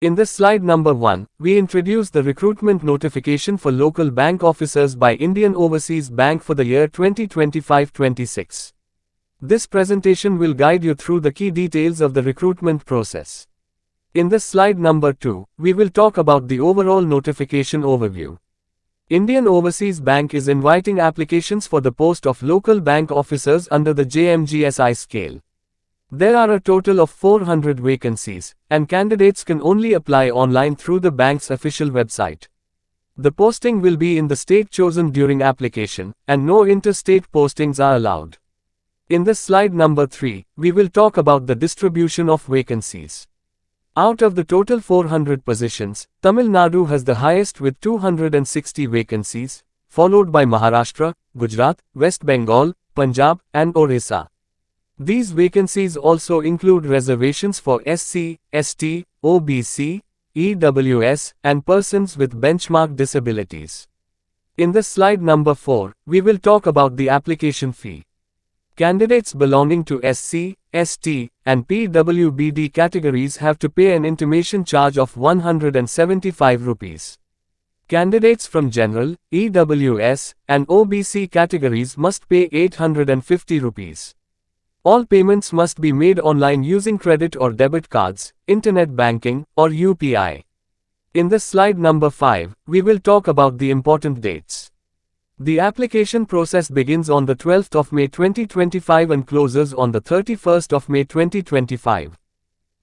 In this slide number 1, we introduce the recruitment notification for local bank officers by Indian Overseas Bank for the year 2025-26. This presentation will guide you through the key details of the recruitment process. In this slide number 2, we will talk about the overall notification overview. Indian Overseas Bank is inviting applications for the post of local bank officers under the JMGSI scale. There are a total of 400 vacancies, and candidates can only apply online through the bank's official website. The posting will be in the state chosen during application, and no interstate postings are allowed. In this slide number 3, we will talk about the distribution of vacancies. Out of the total 400 positions, Tamil Nadu has the highest with 260 vacancies, followed by Maharashtra, Gujarat, West Bengal, Punjab, and Orissa. These vacancies also include reservations for SC, ST, OBC, EWS, and persons with benchmark disabilities. In this slide number 4, we will talk about the application fee. Candidates belonging to SC, ST, and PWBD categories have to pay an intimation charge of 175 rupees. Candidates from General, EWS, and OBC categories must pay 850 rupees. All payments must be made online using credit or debit cards, internet banking, or UPI. In this slide number 5, we will talk about the important dates. The application process begins on the 12th of May 2025 and closes on the 31st of May 2025.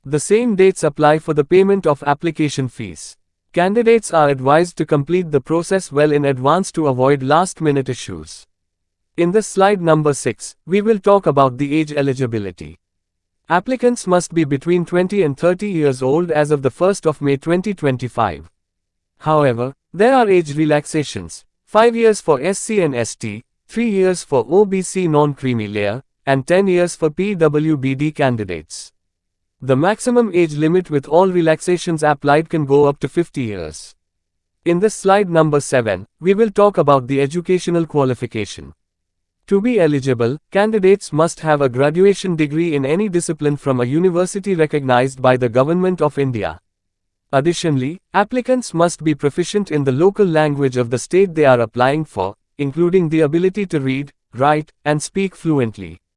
The same dates apply for the payment of application fees. Candidates are advised to complete the process well in advance to avoid last-minute issues. In this slide number 6, we will talk about the age eligibility. Applicants must be between 20 and 30 years old as of the 1st of May 2025. However, there are age relaxations: 5 years for SC and ST, 3 years for OBC non-creamy layer, and 10 years for PWBD candidates. The maximum age limit with all relaxations applied can go up to 50 years. In this slide number 7, we will talk about the educational qualification. To be eligible, candidates must have a graduation degree in any discipline from a university recognized by the Government of India. Additionally, applicants must be proficient in the local language of the state they are applying for, including the ability to read, write, and speak fluently.